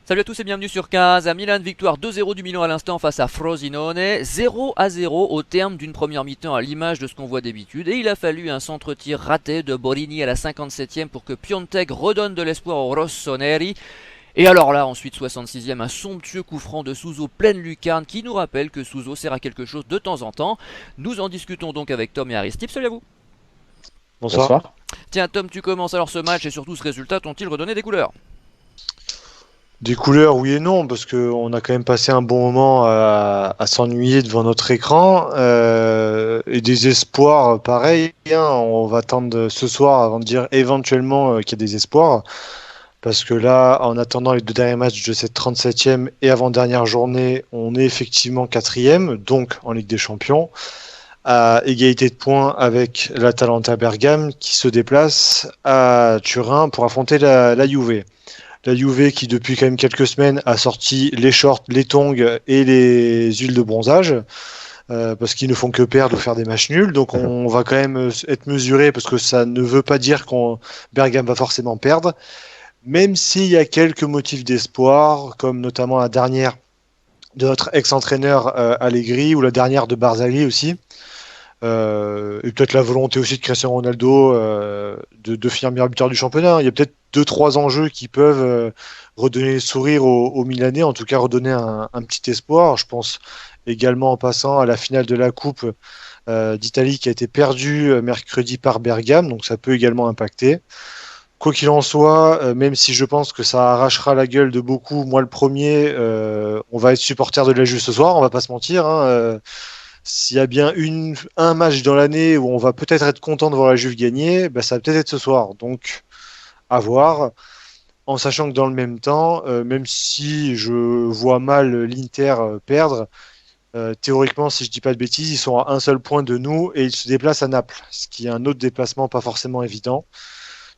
Salut à tous et bienvenue sur Casa. Milan, victoire 2-0 du Milan à l'instant face à Frosinone. 0-0 au terme d'une première mi-temps à l'image de ce qu'on voit d'habitude. Et il a fallu un centre-tir raté de Borini à la 57e pour que Piontek redonne de l'espoir aux Rossoneri. Et alors là, ensuite 66e, un somptueux coup franc de Suso pleine lucarne qui nous rappelle que Suso sert à quelque chose de temps en temps. Nous en discutons donc avec Tom et Aristide. Salut à vous. Bonsoir. Bonsoir. Tiens Tom, tu commences alors ce match et surtout ce résultat t'ont-ils redonné des couleurs? Des couleurs, oui et non, parce qu'on a quand même passé un bon moment à s'ennuyer devant notre écran. Et des espoirs, pareil, hein, on va attendre ce soir avant de dire éventuellement qu'il y a des espoirs. Parce que là, en attendant les deux derniers matchs de cette 37e et avant-dernière journée, on est effectivement quatrième, donc en Ligue des Champions, à égalité de points avec l'Atalanta Bergame qui se déplace à Turin pour affronter la Juve. La Juve qui depuis quand même quelques semaines a sorti les shorts, les tongs et les huiles de bronzage parce qu'ils ne font que perdre ou faire des matchs nuls. Donc on va quand même être mesuré parce que ça ne veut pas dire qu'on Bergame va forcément perdre, même s'il y a quelques motifs d'espoir, comme notamment la dernière de notre ex-entraîneur Allegri ou la dernière de Barzagli aussi. Et peut-être la volonté aussi de Cristiano Ronaldo de finir meilleur buteur du championnat. Il y a peut-être deux, trois enjeux qui peuvent redonner le sourire aux Milanais, en tout cas redonner un petit espoir. Je pense également en passant à la finale de la Coupe d'Italie qui a été perdue mercredi par Bergame, donc ça peut également impacter. Quoi qu'il en soit, même si je pense que ça arrachera la gueule de beaucoup, moi le premier, on va être supporter de la Juve ce soir, on va pas se mentir, hein, s'il y a bien un match dans l'année où on va peut-être être content de voir la Juve gagner, bah, ça va peut-être être ce soir. Donc, à voir. En sachant que dans le même temps, même si je vois mal l'Inter perdre, théoriquement, si je dis pas de bêtises, ils sont à un seul point de nous et ils se déplacent à Naples, ce qui est un autre déplacement pas forcément évident.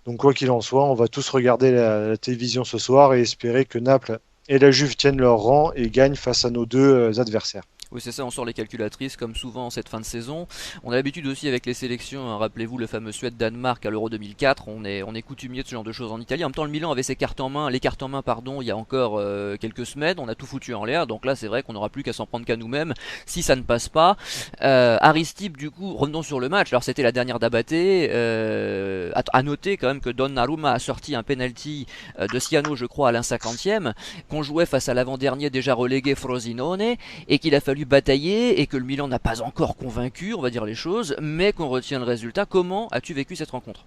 Donc, quoi qu'il en soit, on va tous regarder la télévision ce soir et espérer que Naples et la Juve tiennent leur rang et gagnent face à nos deux adversaires. Oui, c'est ça, on sort les calculatrices comme souvent en cette fin de saison. On a l'habitude aussi avec les sélections, hein, rappelez-vous le fameux Suède-Danemark à l'Euro 2004, on est coutumier de ce genre de choses en Italie. En même temps, le Milan avait ses cartes en main, les cartes en main, pardon, il y a encore quelques semaines, on a tout foutu en l'air, donc là c'est vrai qu'on n'aura plus qu'à s'en prendre qu'à nous-mêmes si ça ne passe pas. Aristide, du coup, revenons sur le match. Alors c'était la dernière d'Abaté, à noter quand même que Donnarumma a sorti un penalty de Siano, je crois, à l'un 50e, qu'on jouait face à l'avant-dernier déjà relégué Frosinone, et qu'il a fallu batailler et que le Milan n'a pas encore convaincu, on va dire les choses, mais qu'on retient le résultat. Comment as-tu vécu cette rencontre?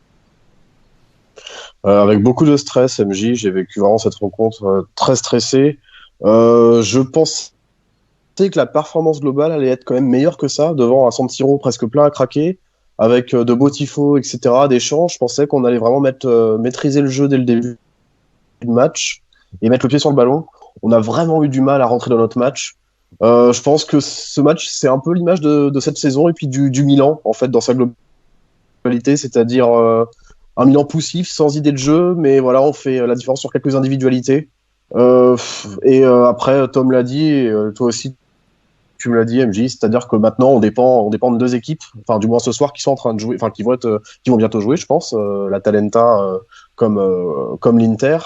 Avec beaucoup de stress, MJ, j'ai vécu vraiment cette rencontre très stressée. Je pensais que la performance globale allait être quand même meilleure que ça, devant un San Siro presque plein à craquer, avec de beaux tifos, etc., des chants. Je pensais qu'on allait vraiment maîtriser le jeu dès le début du match et mettre le pied sur le ballon. On a vraiment eu du mal à rentrer dans notre match. Je pense que ce match, c'est un peu l'image de cette saison et puis du Milan, en fait, dans sa globalité, c'est-à-dire un Milan poussif, sans idée de jeu, mais voilà, on fait la différence sur quelques individualités. Après, Tom l'a dit, et toi aussi, tu me l'as dit, MJ, c'est-à-dire que maintenant, on dépend de deux équipes, enfin, du moins ce soir, qui sont en train de jouer, enfin, qui vont bientôt jouer, je pense, la Talenta comme l'Inter.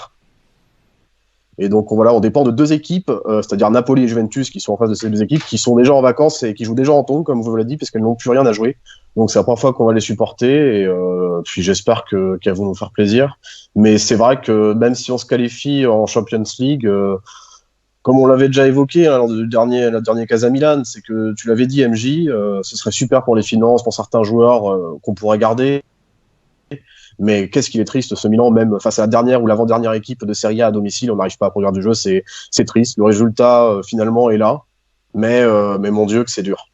Et donc voilà, on dépend de deux équipes, c'est-à-dire Napoli et Juventus, qui sont en face de ces deux équipes, qui sont déjà en vacances et qui jouent déjà en tongs, comme vous l'avez dit, parce qu'elles n'ont plus rien à jouer. Donc c'est la première fois qu'on va les supporter, et puis j'espère qu'elles vont nous faire plaisir. Mais c'est vrai que même si on se qualifie en Champions League, comme on l'avait déjà évoqué lors du dernier Casa Milan, c'est que tu l'avais dit, MJ, ce serait super pour les finances, pour certains joueurs qu'on pourrait garder. Mais qu'est-ce qu'il est triste ce Milan, même face à la dernière ou l'avant-dernière équipe de Serie A à domicile, on n'arrive pas à produire du jeu, c'est triste. Le résultat finalement est là, mais mon Dieu que c'est dur.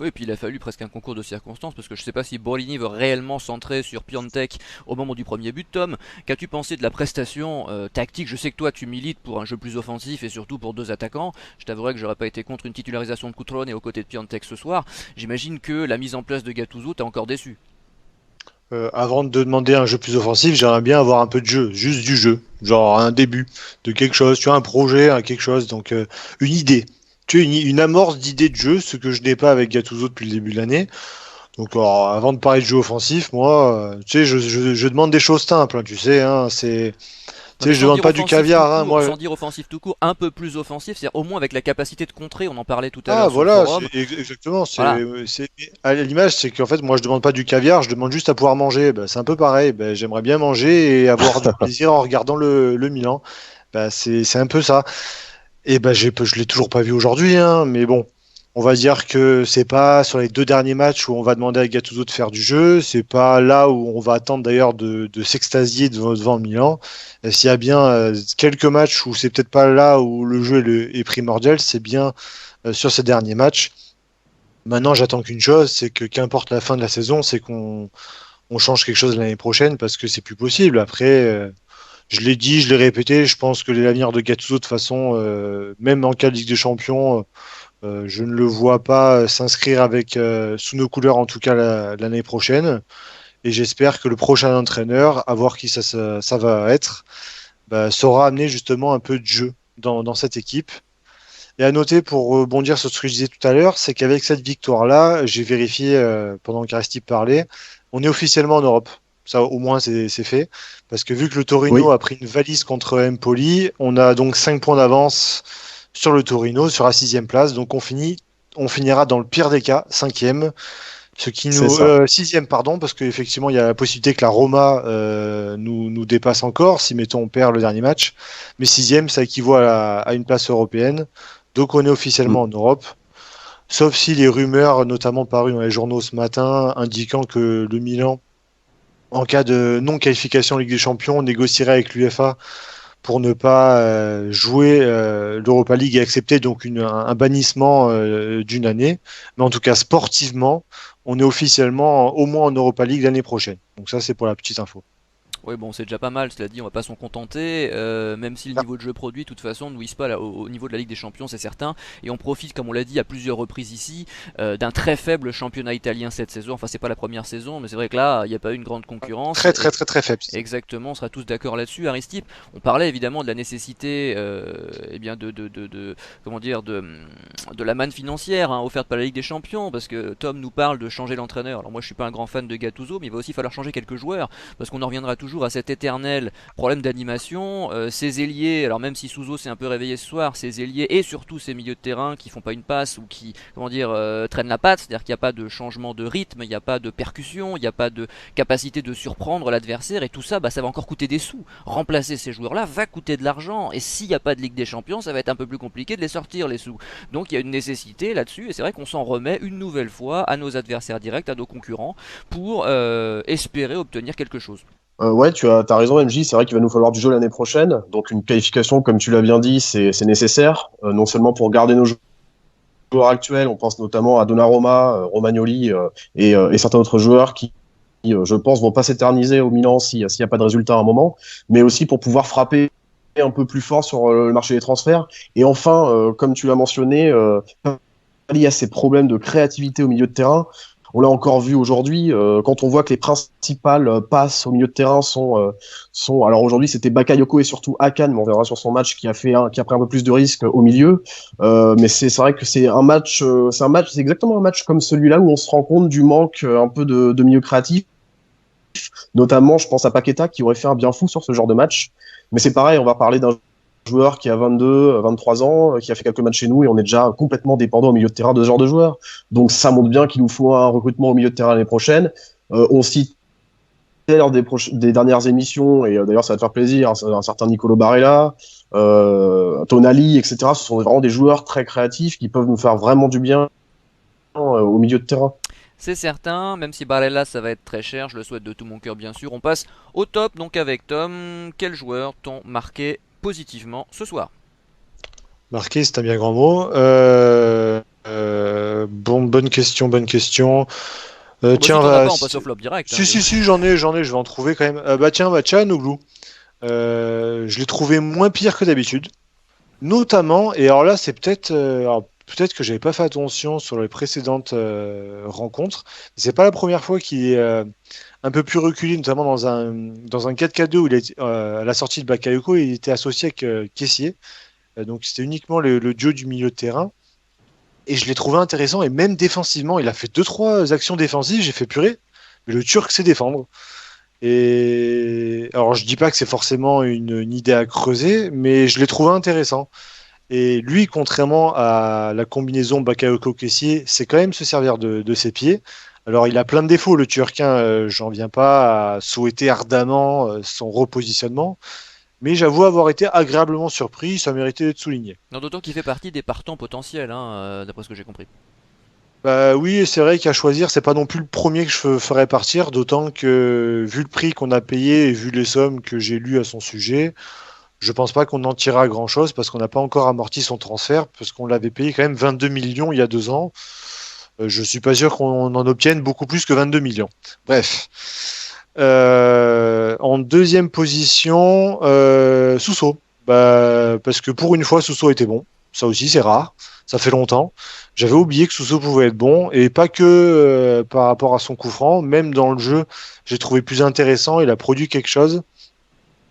Oui, et puis il a fallu presque un concours de circonstances parce que je sais pas si Borlini veut réellement centrer sur Piontek au moment du premier but. Tom, qu'as-tu pensé de la prestation tactique? Je sais que toi tu milites pour un jeu plus offensif et surtout pour deux attaquants. Je t'avouerai que j'aurais pas été contre une titularisation de Cutrone et aux côtés de Piontek ce soir. J'imagine que la mise en place de Gattuso t'a encore déçu. Avant de demander un jeu plus offensif, j'aimerais bien avoir un peu de jeu, juste du jeu, genre un début de quelque chose, tu vois, un projet, quelque chose, donc une idée. Tu vois, une amorce d'idée de jeu, ce que je n'ai pas avec Gattuso depuis le début de l'année. Donc, alors, avant de parler de jeu offensif, moi, tu sais, je demande des choses simples, hein, tu sais, hein, Non, mais je sans demande dire pas du offensif caviar, tout hein, court, moi. sans dire offensif tout court, un peu plus offensif, c'est-à-dire au moins avec la capacité de contrer, on en parlait tout à Ah l'heure sur le voilà, forum. exactement. Voilà. C'est à l'image, c'est qu'en fait, moi, je demande pas du caviar, je demande juste à pouvoir manger. Bah, c'est un peu pareil. Bah, j'aimerais bien manger et avoir du plaisir en regardant le Milan. Bah, c'est un peu ça. Et ben je l'ai toujours pas vu aujourd'hui, hein, mais bon, on va dire que c'est pas sur les 2 derniers matchs où on va demander à Gattuso de faire du jeu, c'est pas là où on va attendre d'ailleurs de s'extasier devant le Milan. S'il y a bien quelques matchs où c'est peut-être pas là où le jeu est primordial, c'est bien sur ces derniers matchs. Maintenant, j'attends qu'une chose, c'est que qu'importe la fin de la saison, c'est qu'on change quelque chose l'année prochaine parce que c'est plus possible. Après, je l'ai dit, je l'ai répété, je pense que l'avenir de Gattuso, de toute façon, même en cas de Ligue des Champions, je ne le vois pas s'inscrire avec sous nos couleurs, en tout cas l'année prochaine. Et j'espère que le prochain entraîneur, à voir qui ça va être, bah, saura amener justement un peu de jeu dans cette équipe. Et à noter, pour rebondir sur ce que je disais tout à l'heure, c'est qu'avec cette victoire-là, j'ai vérifié pendant qu'Aristide parlait, on est officiellement en Europe. Ça, au moins, c'est fait. Parce que vu que le Torino Oui, a pris une valise contre Empoli, on a donc 5 points d'avance sur le Torino, sur la 6e place. Donc on finira dans le pire des cas, 5e. Ce qui c'est nous, ça. 6e, pardon, parce qu'effectivement, il y a la possibilité que la Roma nous dépasse encore, si mettons on perd le dernier match. Mais 6e, ça équivaut à une place européenne. Donc on est Mm. officiellement en Europe. Sauf si les rumeurs, notamment parues dans les journaux ce matin, indiquant que le Milan, en cas de non-qualification en Ligue des Champions, négocierait avec l'UEFA pour ne pas jouer l'Europa League et accepter donc un bannissement d'une année. Mais en tout cas, sportivement, on est officiellement au moins en Europa League l'année prochaine. Donc ça, c'est pour la petite info. Oui, bon, c'est déjà pas mal, cela dit, on va pas s'en contenter, même si le niveau de jeu produit, de toute façon, ne nuise pas au niveau de la Ligue des Champions, c'est certain, et on profite, comme on l'a dit à plusieurs reprises ici, d'un très faible championnat italien cette saison, enfin c'est pas la première saison, mais c'est vrai que là, il n'y a pas eu une grande concurrence, Très, très, très, très faible. exactement, on sera tous d'accord là-dessus. Aristide, on parlait évidemment de la nécessité eh bien comment dire, de la manne financière hein, offerte par la Ligue des Champions, parce que Tom nous parle de changer l'entraîneur. Alors moi je suis pas un grand fan de Gattuso, mais il va aussi falloir changer quelques joueurs, parce qu'on en reviendra toujours à cet éternel problème d'animation. Ces ailiers, alors même si Souzo s'est un peu réveillé ce soir, ces ailiers et surtout ces milieux de terrain qui font pas une passe ou qui, comment dire, traînent la patte, c'est-à-dire qu'il n'y a pas de changement de rythme, il n'y a pas de percussion, il n'y a pas de capacité de surprendre l'adversaire, et tout ça, bah, ça va encore coûter des sous. Remplacer ces joueurs-là va coûter de l'argent, et s'il n'y a pas de Ligue des Champions, ça va être un peu plus compliqué de les sortir les sous. Donc il y a une nécessité là-dessus, et c'est vrai qu'on s'en remet une nouvelle fois à nos adversaires directs, à nos concurrents, pour espérer obtenir quelque chose. Ouais, t'as raison, MJ. C'est vrai qu'il va nous falloir du jeu l'année prochaine. Donc une qualification, comme tu l'as bien dit, c'est nécessaire. Non seulement pour garder nos joueurs actuels, on pense notamment à Donnarumma, Romagnoli et certains autres joueurs qui, je pense, vont pas s'éterniser au Milan s'il y a pas de résultat à un moment, mais aussi pour pouvoir frapper un peu plus fort sur le marché des transferts. Et enfin, comme tu l'as mentionné, il y a ces problèmes de créativité au milieu de terrain. On l'a encore vu aujourd'hui, quand on voit que les principales passes au milieu de terrain alors aujourd'hui c'était Bakayoko et surtout Akan, mais on verra sur son match qui a pris un peu plus de risques au milieu. Mais c'est vrai que c'est exactement un match comme celui-là où on se rend compte du manque un peu de milieu créatif. Notamment, je pense à Paqueta qui aurait fait un bien fou sur ce genre de match. Mais c'est pareil, on va parler d'un joueur qui a 22, 23 ans, qui a fait quelques matchs chez nous et on est déjà complètement dépendant au milieu de terrain de ce genre de joueur. Donc ça montre bien qu'il nous faut un recrutement au milieu de terrain l'année prochaine. On cite lors des dernières émissions, et d'ailleurs ça va te faire plaisir, un certain Nicolo Barella, Tonali, etc. Ce sont vraiment des joueurs très créatifs qui peuvent nous faire vraiment du bien au milieu de terrain. C'est certain, même si Barella ça va être très cher, je le souhaite de tout mon cœur bien sûr. On passe au top donc avec Tom. Quels joueurs t'ont marqué positivement ce soir? Marqué, c'est un bien grand mot. Bon, bonne question, bonne question. Oh bah si Tiens, t'en as pas, on passe au flop direct. Hein, si, j'en ai, je vais en trouver quand même. Tiens, Tchalanoglu. Je l'ai trouvé moins pire que d'habitude. Notamment, et alors là, c'est peut-être peut-être que j'avais pas fait attention sur les précédentes rencontres. C'est pas la première fois qu'il est un peu plus reculé, notamment dans un 4-4-2 où à la sortie de Bakayoko, il était associé avec Kessié. Donc c'était uniquement le duo du milieu de terrain. Et je l'ai trouvé intéressant, et même défensivement, il a fait 2-3 actions défensives, j'ai fait purée, mais le Turc sait défendre. Et alors, je dis pas que c'est forcément une idée à creuser, mais je l'ai trouvé intéressant. Et lui, contrairement à la combinaison Bakayoko-Kessié, c'est quand même se servir de ses pieds. Alors, il a plein de défauts, le Turquin. J'en viens pas à souhaiter ardemment son repositionnement. Mais j'avoue avoir été agréablement surpris. Ça méritait d'être souligné. Non, d'autant qu'il fait partie des partants potentiels, hein, d'après ce que j'ai compris. Bah oui, c'est vrai qu'à choisir, c'est pas non plus le premier que je ferais partir, d'autant que vu le prix qu'on a payé et vu les sommes que j'ai lues à son sujet, je pense pas qu'on en tirera grand-chose parce qu'on n'a pas encore amorti son transfert, parce qu'on l'avait payé quand même 22 millions il y a 2 ans. Je suis pas sûr qu'on en obtienne beaucoup plus que 22 millions. Bref. En deuxième position, Sousso. Bah, parce que pour une fois, Sousso était bon. Ça aussi, c'est rare. Ça fait longtemps. J'avais oublié que Sousso pouvait être bon. Et pas que par rapport à son coup franc. Même dans le jeu, j'ai trouvé plus intéressant. Il a produit quelque chose.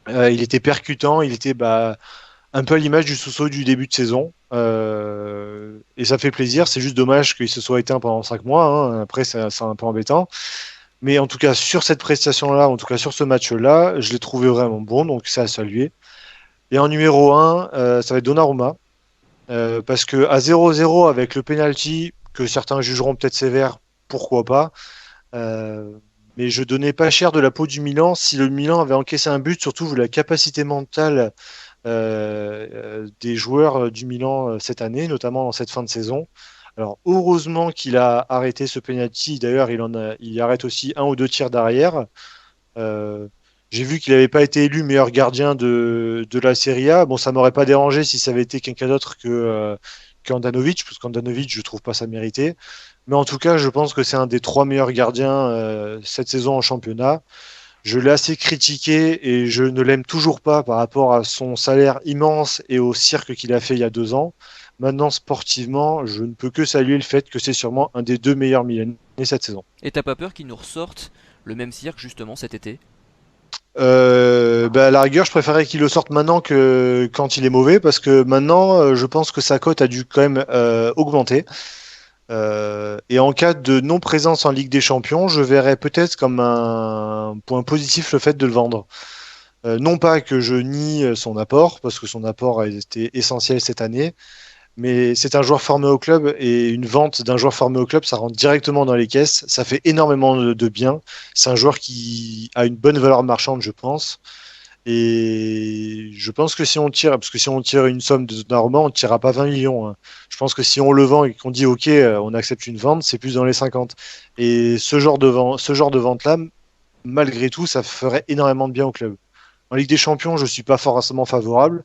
Il était percutant. Il était un peu à l'image du Sousso du début de saison. Et ça fait plaisir. C'est juste dommage qu'il se soit éteint pendant 5 mois. Hein. Après, c'est un peu embêtant. Mais en tout cas, sur cette prestation-là, en tout cas sur ce match-là, je l'ai trouvé vraiment bon, donc c'est à saluer. Et en numéro 1, ça va être Donnarumma, parce que à 0-0 avec le penalty, que certains jugeront peut-être sévère, pourquoi pas, euh, mais je donnais pas cher de la peau du Milan si le Milan avait encaissé un but, surtout vu la capacité mentale des joueurs du Milan cette année, notamment dans cette fin de saison. Alors heureusement qu'il a arrêté ce penalty. D'ailleurs, il arrête aussi un ou deux tirs d'arrière. Euh, j'ai vu qu'il n'avait pas été élu meilleur gardien de la Serie A. Bon, ça m'aurait pas dérangé si ça avait été quelqu'un d'autre qu'Andanovic, parce qu'Andanovic, je trouve pas ça mérité. Mais en tout cas, je pense que c'est un des 3 meilleurs gardiens cette saison en championnat. Je l'ai assez critiqué et je ne l'aime toujours pas par rapport à son salaire immense et au cirque qu'il a fait il y a 2 ans. Maintenant, sportivement, je ne peux que saluer le fait que c'est sûrement un des 2 meilleurs Milanais cette saison. Et t'as pas peur qu'ils nous ressortent le même cirque justement cet été? À la rigueur, je préférais qu'il le sorte maintenant que quand il est mauvais, parce que maintenant, je pense que sa cote a dû quand même augmenter. Et en cas de non-présence en Ligue des Champions, je verrais peut-être comme un point positif le fait de le vendre. Non pas que je nie son apport, parce que son apport a été essentiel cette année, mais c'est un joueur formé au club et une vente d'un joueur formé au club, ça rentre directement dans les caisses. Ça fait énormément de bien. C'est un joueur qui a une bonne valeur marchande, je pense. Et je pense que si on tire, parce que si on tire une somme de Donnarumma, on ne tirera pas 20 millions. Hein. Je pense que si on le vend et qu'on dit OK, on accepte une vente, c'est plus dans les 50. Et ce genre de vente-là, malgré tout, ça ferait énormément de bien au club. En Ligue des Champions, je ne suis pas forcément favorable.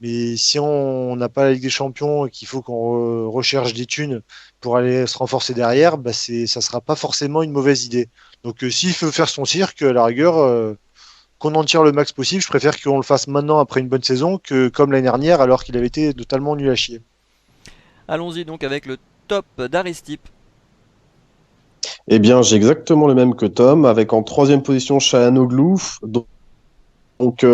Mais si on n'a pas la Ligue des Champions et qu'il faut qu'on recherche des thunes pour aller se renforcer derrière, ça sera pas forcément une mauvaise idée. Donc s'il veut faire son cirque, à la rigueur, qu'on en tire le max possible, je préfère qu'on le fasse maintenant après une bonne saison que comme l'année dernière alors qu'il avait été totalement nul à chier. Allons-y donc avec le top d'Aristip. Eh bien, j'ai exactement le même que Tom, avec en troisième position Çalhanoğlu. Donc,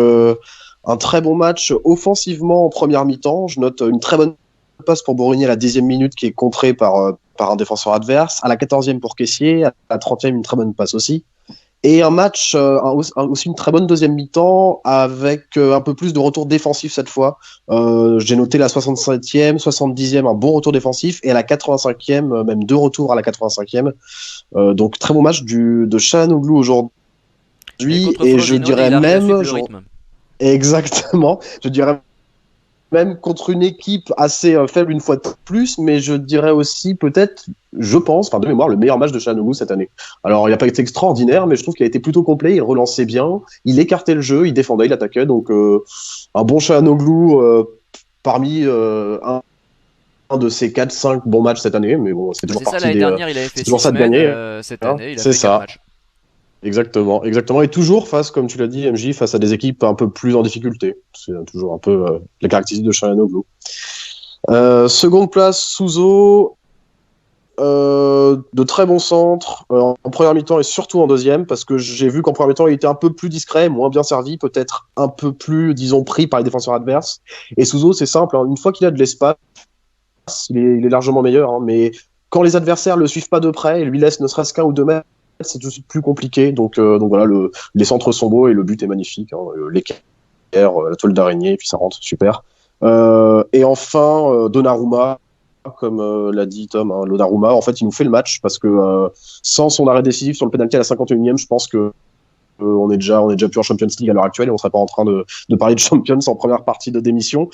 un très bon match offensivement en première mi-temps. Je note une très bonne passe pour Borini à la 10e minute qui est contrée par un défenseur adverse. À la 14e pour Kessié. À la 30e, une très bonne passe aussi. Et un match, aussi une très bonne deuxième mi-temps avec un peu plus de retour défensif cette fois. J'ai noté la 67e, 70e, un bon retour défensif. Et à la 85e, même 2 retours à la 85e. Donc, très bon match de Çalhanoğlu aujourd'hui. Et je dirais même... Exactement. Je dirais même contre une équipe assez faible une fois de plus, mais je dirais aussi peut-être, je pense, de mémoire, le meilleur match de Çalhanoğlu cette année. Alors, il n'a pas été extraordinaire, mais je trouve qu'il a été plutôt complet, il relançait bien, il écartait le jeu, il défendait, il attaquait, donc un bon Çalhanoğlu parmi un de ses 4-5 bons matchs cette année, mais bon, c'est toujours parti l'année dernière, il avait fait 6 ça de gagner. Cette année, il a fait 4 matchs. Exactement. Et toujours comme tu l'as dit, MJ, face à des équipes un peu plus en difficulté. C'est toujours un peu la caractéristique de Çalhanoğlu. Seconde place, Souzo. De très bons centres en première mi-temps et surtout en deuxième, parce que j'ai vu qu'en première mi-temps, il était un peu plus discret, moins bien servi, peut-être un peu plus, disons, pris par les défenseurs adverses. Et Souzo, c'est simple, hein, une fois qu'il a de l'espace, il est largement meilleur, hein, mais quand les adversaires le suivent pas de près et lui laissent ne serait-ce qu'un ou 2 mètres c'est tout de suite plus compliqué. Donc voilà, les centres sont beaux et le but est magnifique. Hein. L'équerre, la toile d'araignée, et puis ça rentre, super. Et enfin, Donnarumma, comme l'a dit Tom, hein, Donnarumma, en fait, il nous fait le match parce que sans son arrêt décisif sur le penalty à la 51e, je pense que on est déjà plus en Champions League à l'heure actuelle et on serait pas en train de parler de Champions en première partie de démission.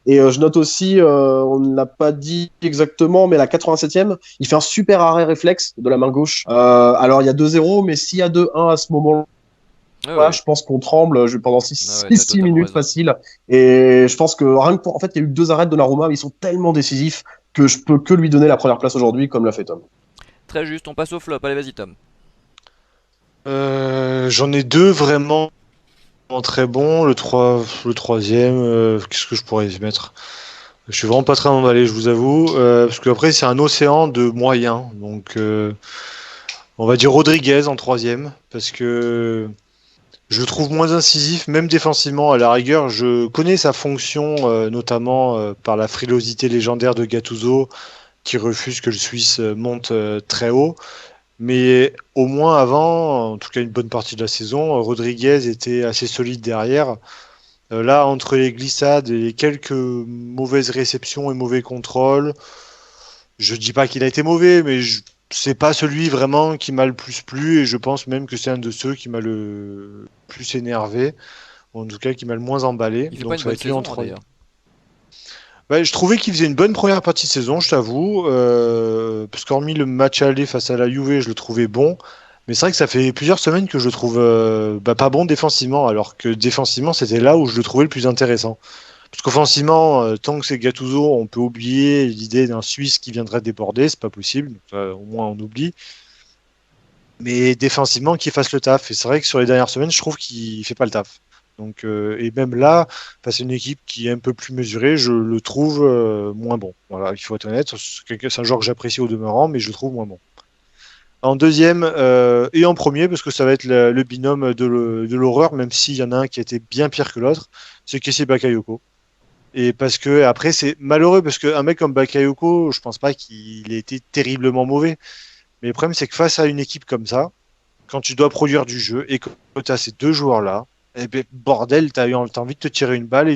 Et je note aussi, on ne l'a pas dit exactement, mais à la 87e, il fait un super arrêt réflexe de la main gauche. Alors il y a 2-0, mais s'il y a 2-1 à ce moment-là, je pense qu'on tremble pendant 6 minutes raison. facile. Et je pense que rien que pour, en fait, il y a eu 2 arrêts de Donnarumma, mais ils sont tellement décisifs que je peux que lui donner la première place aujourd'hui, comme l'a fait Tom. Très juste, on passe au flop. Allez, vas-y, Tom. J'en ai deux vraiment très bons. Le troisième, qu'est-ce que je pourrais y mettre? Je suis vraiment pas très emballé, je vous avoue, parce qu'après c'est un océan de moyens. Donc on va dire Rodriguez en troisième, parce que je le trouve moins incisif, même défensivement à la rigueur. Je connais sa fonction, notamment par la frilosité légendaire de Gattuso, qui refuse que le Suisse monte très haut. Mais au moins avant, en tout cas une bonne partie de la saison, Rodriguez était assez solide derrière. Là, entre les glissades et les quelques mauvaises réceptions et mauvais contrôles, je dis pas qu'il a été mauvais, mais c'est pas celui vraiment qui m'a le plus plu et je pense même que c'est un de ceux qui m'a le plus énervé, ou en tout cas qui m'a le moins emballé. Il fait pas Donc une ça va bonne être lui en saison, hein, troisième. d'ailleurs. Ouais, je trouvais qu'il faisait une bonne première partie de saison, je t'avoue, parce qu'hormis le match aller face à la Juve, je le trouvais bon. Mais c'est vrai que ça fait plusieurs semaines que je le trouve pas bon défensivement, alors que défensivement, c'était là où je le trouvais le plus intéressant. Parce qu'offensivement, tant que c'est Gattuso, on peut oublier l'idée d'un Suisse qui viendrait déborder, c'est pas possible. Au moins, on oublie. Mais défensivement, qu'il fasse le taf. Et c'est vrai que sur les dernières semaines, je trouve qu'il fait pas le taf. Donc, et même là, face à une équipe qui est un peu plus mesurée, je le trouve moins bon. Voilà, il faut être honnête. C'est un joueur que j'apprécie au demeurant, mais je le trouve moins bon. En deuxième et en premier, parce que ça va être le binôme de l'horreur, même s'il y en a un qui a été bien pire que l'autre, c'est Kessie Bakayoko. Et parce que après, c'est malheureux, parce qu'un mec comme Bakayoko, je pense pas qu'il ait été terriblement mauvais. Mais le problème, c'est que face à une équipe comme ça, quand tu dois produire du jeu et que tu as ces deux joueurs-là, eh ben, bordel, t'as envie de te tirer une balle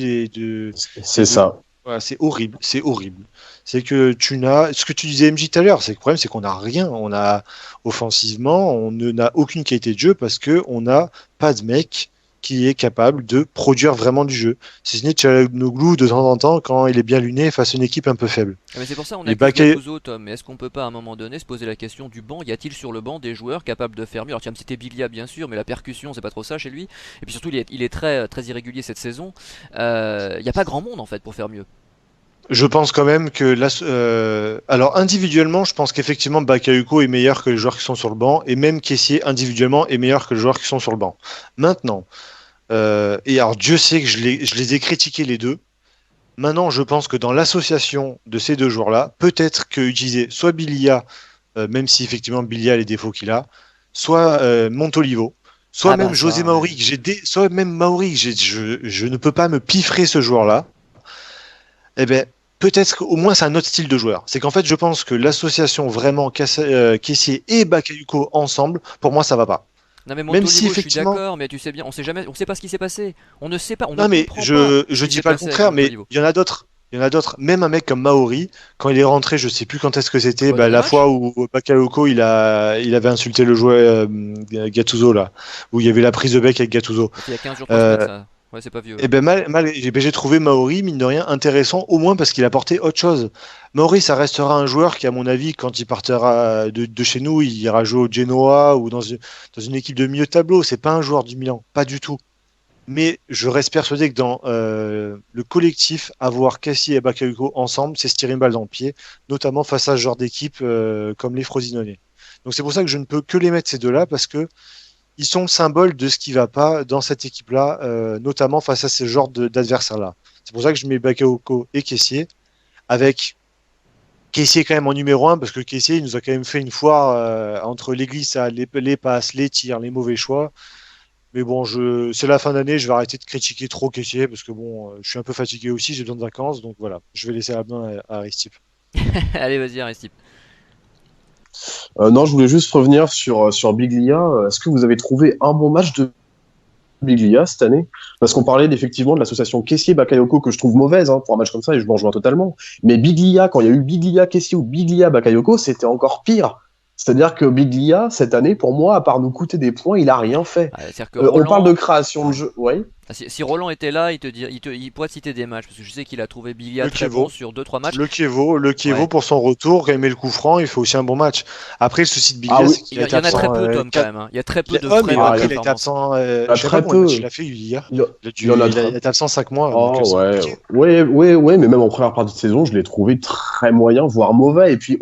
C'est ça. Voilà, c'est horrible, c'est horrible. C'est que tu n'as, ce que tu disais MJ tout à l'heure, c'est que le problème, c'est qu'on n'a rien. On a offensivement, on n'a aucune qualité de jeu parce que on n'a pas de mec qui est capable de produire vraiment du jeu. Si ce n'est Çalhanoğlu de temps en temps quand il est bien luné face à une équipe un peu faible. Ah, mais c'est pour ça qu'on Et accuse Bakay... Gattuso, Tom. Mais est-ce qu'on peut pas à un moment donné se poser la question du banc? Y a-t-il sur le banc des joueurs capables de faire mieux? Alors tu vas me citer Bilia bien sûr, mais la percussion c'est pas trop ça chez lui. Et puis surtout il est très, très irrégulier cette saison. Y a pas grand monde en fait pour faire mieux. Je pense quand même que alors individuellement, je pense qu'effectivement Bakayoko est meilleur que les joueurs qui sont sur le banc et même Kessié individuellement est meilleur que les joueurs qui sont sur le banc. Maintenant, et alors Dieu sait que je les ai critiqués les deux. Maintenant, je pense que dans l'association de ces deux joueurs-là, peut-être que utiliser soit Bilia, même si effectivement Bilia a les défauts qu'il a, soit Montolivo, soit Ah même bah José ça, ouais. Mauri, soit même Mauri, je ne peux pas me piffrer ce joueur-là. Eh ben, peut-être qu'au moins c'est un autre style de joueur. C'est qu'en fait, je pense que l'association vraiment Kessié et Bakayoko ensemble, pour moi, ça va pas. Non mais Même si Montolivo, je suis effectivement, d'accord, mais tu sais bien, on sait jamais, on sait pas ce qui s'est passé. On ne sait pas, on ne non mais comprend pas ce je qui dis s'est pas le passé avec contraire, mais Montolivo. il y en a d'autres. Il y en a d'autres. Même un mec comme Maori, quand il est rentré, je sais plus quand est-ce que c'était, Bah, dans les la matchs, fois où Bakayoko il avait insulté le joueur Gattuso là, où il y avait la prise de bec avec Gattuso. c'était il y a 15 jours, 3 semaines Euh, ça. Ouais, c'est pas vieux. Et ben j'ai trouvé Maori, mine de rien, intéressant, au moins parce qu'il apportait autre chose. Maori, ça restera un joueur qui, à mon avis, quand il partira de chez nous, il ira jouer au Genoa ou dans une équipe de milieu de tableau. C'est pas un joueur du Milan, pas du tout. Mais je reste persuadé que dans le collectif, avoir Cassie et Bakayoko ensemble, c'est se tirer une balle dans le pied, notamment face à ce genre d'équipe comme les Frosinone. Donc c'est pour ça que je ne peux que les mettre ces deux-là, parce que ils sont le symbole de ce qui va pas dans cette équipe-là, notamment face à ce genre d'adversaires-là. C'est pour ça que je mets Bakayoko et Kessié, avec Kessié quand même en numéro un, parce que Kessié, il nous a quand même fait une foire entre les glissades, les passes, les tirs, les mauvais choix. Mais bon, c'est la fin d'année, je vais arrêter de critiquer trop Kessié, parce que bon, je suis un peu fatigué aussi, j'ai besoin de vacances, donc voilà, je vais laisser la main à Aristide. Allez, vas-y, Aristide. Non, je voulais juste revenir sur Biglia. Est-ce que vous avez trouvé un bon match de Biglia cette année? Parce qu'on parlait effectivement de l'association Kessié-Bakayoko que je trouve mauvaise pour un match comme ça et je m'en rejoins totalement. Mais Biglia, quand il y a eu Biglia-Kessié ou Biglia-Bakayoko, c'était encore pire. C'est-à-dire que Biglia, cette année, pour moi, à part nous coûter des points, il a rien fait. C'est-à-dire que On parle Roland, de création de jeu. Ouais. si Roland était là, il pourrait te citer des matchs, parce que je sais qu'il a trouvé Biglia Le très bon Chievo. sur 2-3 matchs. Le Chievo Ouais. pour son retour, quand il met le coup franc, il fait aussi un bon match. Après, le souci de Ah Biglia, oui. c'est qu'il Il a y été en a très absent. peu, Tom, quand même, hein. Il y a très peu de Ouais, vraies mais bonnes après, il a été performances. absent. Ah, Je sais pas très combien de peu. matchs il a fait hier. Il y, Il en a a très. été absent 5 mois, donc Oh c'est ouais, compliqué. ouais, mais même en première partie de saison, je l'ai trouvé très moyen, voire mauvais. Et puis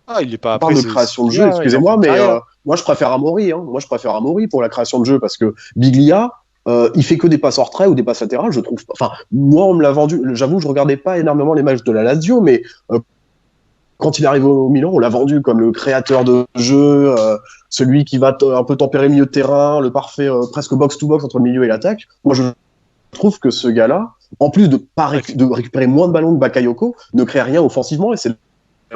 Ah, il est pas on parle après, de c'est création de jeu, Biglia, il est en fin excusez-moi, de mais carrière. moi je préfère Amaury. Moi je préfère Amaury pour la création de jeu parce que Biglia, il fait que des passes hors trait ou des passes latérales, je trouve. Enfin, moi on me l'a vendu. J'avoue, je regardais pas énormément les matchs de la Lazio, mais quand il arrive au Milan, on l'a vendu comme le créateur de jeu, celui qui va un peu tempérer le milieu de terrain, le parfait presque box-to-box entre le milieu et l'attaque. Moi, je trouve que ce gars-là, en plus de, de récupérer moins de ballons que Bakayoko, ne crée rien offensivement, et c'est là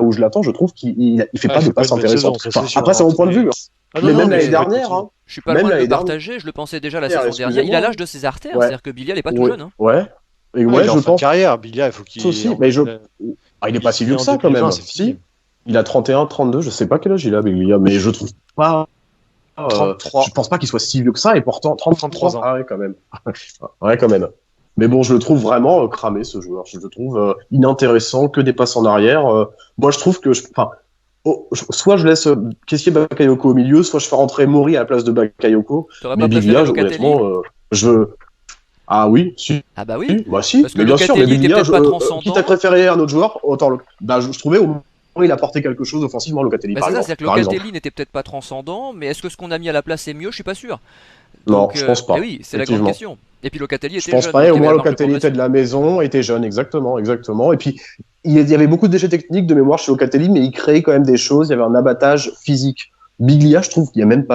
où je l'attends, je trouve qu'il fait Ah, pas il de fait pas passes une bonne saison, intéressantes. ça c'est sûr. Après, c'est mon point de vue. Ah non, Mais non, même mais l'année c'est pas une bonne dernière, saison. Je suis pas même loin de le l'année dernière, partager, je le pensais déjà la saison dernière. Il a excusez-moi. l'âge de ses artères, Ouais, c'est-à-dire que Biglia n'est pas tout ouais, jeune, hein. ouais. Et Ah, ouais, il est en je fin de pense carrière, Biglia, il faut qu'il. aussi, mais il est pas si vieux finit que en ça quand même. 2020, c'est fini. Si, il a 31, 32, je sais pas quel âge il a, Biglia, mais je trouve pas. 33. Je pense pas qu'il soit si vieux que ça, et pourtant 33 33 ans. Ah ouais, quand même. Ouais, quand même. Mais bon, je le trouve vraiment cramé, ce joueur. Je le trouve inintéressant, que des passes en arrière. Moi, je trouve que, enfin, soit je laisse Kessié Bakayoko au milieu, soit je fais rentrer Mori à la place de Bakayoko. T'aurais Mais pas préféré Biglia, Locatelli? honnêtement, je. Ah oui, si. Ah bah oui, Bah si, parce que mais bien sûr, mais Locatelli était Biglia, peut-être pas quitte à transcendant. préférer un autre joueur, autant bah, je trouvais au moins il apportait quelque chose offensivement, Locatelli, Bah par c'est ça, exemple. c'est-à-dire que Par exemple. Locatelli n'était peut-être pas transcendant, mais est-ce que ce qu'on a mis à la place est mieux? Je suis pas sûr. Non, Donc, je pense eh pas, oui, c'est la grande effectivement. question. Et puis Locatelli Je était pense jeune, pas, et donc au il y avait moins la marge de Locatelli était progression. de la maison, était jeune, exactement, exactement. Et puis, il y avait beaucoup de déchets techniques de mémoire chez Locatelli, mais il créait quand même des choses, il y avait un abattage physique. Biglia, je trouve qu'il y a même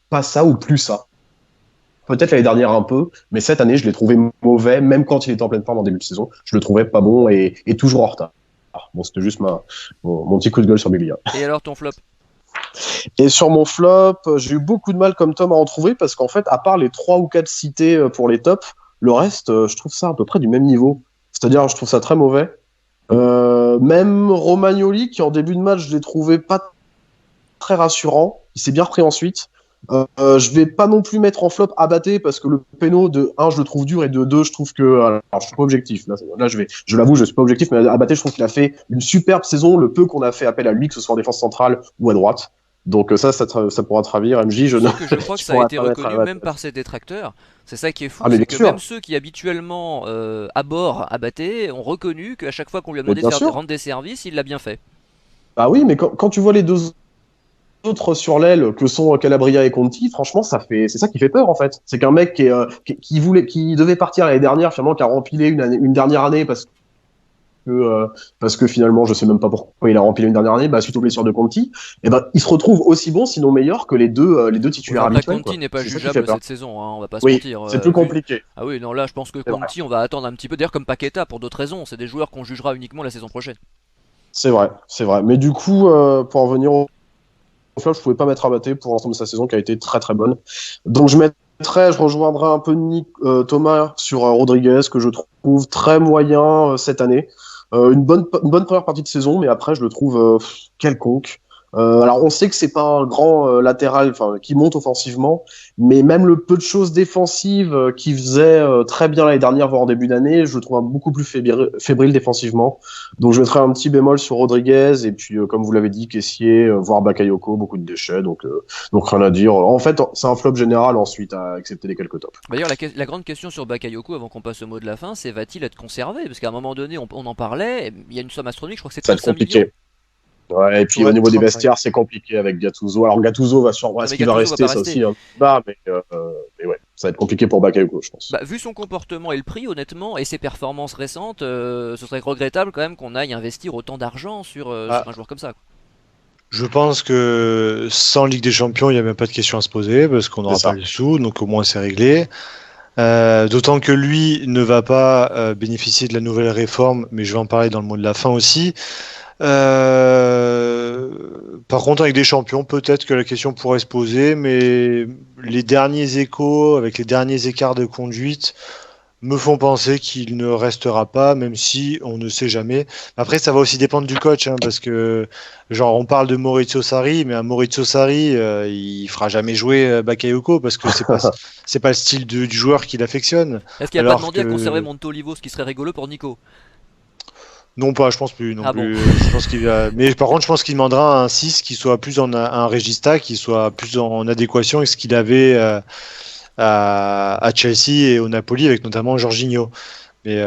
pas ça ou plus ça. Peut-être l'année dernière un peu, mais cette année, je l'ai trouvé mauvais, même quand il était en pleine forme en début de saison. Je le trouvais pas bon et toujours en retard. Bon, c'était juste mon petit coup de gueule sur Biglia. Et alors ton flop? Et sur mon flop, j'ai eu beaucoup de mal comme Tom à en trouver parce qu'en fait, à part les 3 ou 4 cités pour les tops, le reste, je trouve ça à peu près du même niveau. C'est-à-dire, je trouve ça très mauvais. Même Romagnoli, qui en début de match, je l'ai trouvé pas très rassurant. Il s'est bien repris ensuite. Je vais pas non plus mettre en flop Abaté parce que le péno de 1 je le trouve dur et de 2 je trouve que alors je suis pas objectif là je l'avoue je suis pas objectif mais Abaté je trouve qu'il a fait une superbe saison le peu qu'on a fait appel à lui que ce soit en défense centrale ou à droite donc ça pourra te ravir MJ Tu sais que je crois que je ça a pourrais été pas mettre reconnu Abaté. même par ses détracteurs. C'est ça qui est fou, Ah mais c'est bien que sûr même ceux qui habituellement abhorrent Abaté ont reconnu qu'à chaque fois qu'on lui a mais demandé bien de sûr rendre des services, il l'a bien fait. bah oui mais quand tu vois les deux autres sur l'aile que sont Calabria et Conti, franchement, c'est ça qui fait peur en fait. C'est qu'un mec qui devait partir l'année dernière, finalement, qui a rempilé une dernière année parce que finalement, je sais même pas pourquoi il a rempilé une dernière année, bah, suite aux blessures de Conti, et ben, il se retrouve aussi bon, sinon meilleur que les deux Oui, titulaires après habituels, Conti quoi. n'est pas C'est ça qui fait jugeable peur. cette saison, hein, on va pas se Oui, mentir. c'est plus Vu... compliqué. Ah oui, non là je pense que C'est vrai. Conti on va attendre un petit peu, d'ailleurs comme Paqueta pour d'autres raisons, c'est des joueurs qu'on jugera uniquement la saison prochaine. C'est vrai, c'est vrai. Mais du coup, pour en venir au flop, je pouvais pas mettre Abaté pour l'ensemble de sa saison qui a été très très bonne. Donc je rejoindrai un peu Thomas sur Rodriguez que je trouve très moyen cette année. Une bonne première partie de saison, mais après je le trouve quelconque. Alors on sait que c'est pas un grand latéral, enfin qui monte offensivement, mais même le peu de choses défensives qu'il faisait très bien l'année dernière, voire en début d'année, je le trouve beaucoup plus fébrile défensivement. Donc je mettrai un petit bémol sur Rodriguez et puis comme vous l'avez dit, Kessié, voire Bakayoko, beaucoup de déchets, donc rien à dire. En fait, c'est un flop général ensuite, à excepter les quelques tops. D'ailleurs la grande question sur Bakayoko avant qu'on passe au mot de la fin, c'est va-t-il être conservé? Parce qu'à un moment donné on en parlait, il y a une somme astronomique, je crois que c'est Ça va être 35 millions. compliqué. Ouais, et puis Ouais, au niveau des 35. vestiaires, c'est compliqué avec Gattuso. Alors Gattuso va sur, Non, est-ce mais qu'il va Gattuso va rester, pas ça rester. aussi, un débat, mais ouais, ça va être compliqué pour Bakayoko, je pense. Bah, vu son comportement et le prix, honnêtement, et ses performances récentes, ce serait regrettable quand même qu'on aille investir autant d'argent sur Ah, un joueur comme ça, quoi. je pense que sans Ligue des Champions, il n'y a même pas de question à se poser parce qu'on C'est n'aura ça. pas les sous, donc au moins c'est réglé. D'autant que lui ne va pas bénéficier de la nouvelle réforme, mais je vais en parler dans le mot de la fin aussi. Euh, Par contre, avec des champions, peut-être que la question pourrait se poser, mais les derniers échos, avec les derniers écarts de conduite, me font penser qu'il ne restera pas, même si on ne sait jamais. Après, ça va aussi dépendre du coach, hein, parce que, genre, on parle de Maurizio Sarri, mais un Maurizio Sarri, il fera jamais jouer Bakayoko, parce que c'est pas le style du joueur qu'il affectionne. Est-ce qu'il a pas Alors demandé à conserver que, Montolivo, ce qui serait rigolo pour Nico? non pas, je pense plus, non Ah bon. plus. Je pense qu'il va, mais par contre, je pense qu'il demandera un 6 qui soit plus un Regista, qui soit plus en adéquation avec ce qu'il avait, à Chelsea et au Napoli, avec notamment Jorginho. Mais,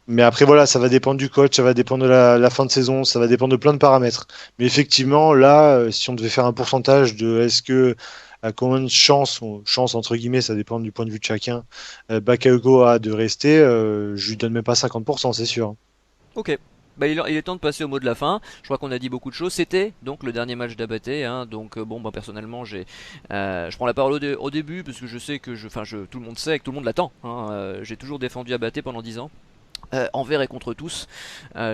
mais après, voilà, ça va dépendre du coach, ça va dépendre de la fin de saison, ça va dépendre de plein de paramètres. Mais effectivement, là, si on devait faire un pourcentage de est-ce que à combien de chances, chance entre guillemets, ça dépend du point de vue de chacun, Bakayoko a de rester, je lui donne même pas 50%, c'est sûr. Ok. Bah, il est temps de passer au mot de la fin. Je crois qu'on a dit beaucoup de choses. C'était donc le dernier match d'Abaté, hein. Donc bon, bah, personnellement, je prends la parole au début parce que je sais que tout le monde sait, que tout le monde l'attend, hein. J'ai toujours défendu Abaté pendant 10 ans. Envers et contre tous.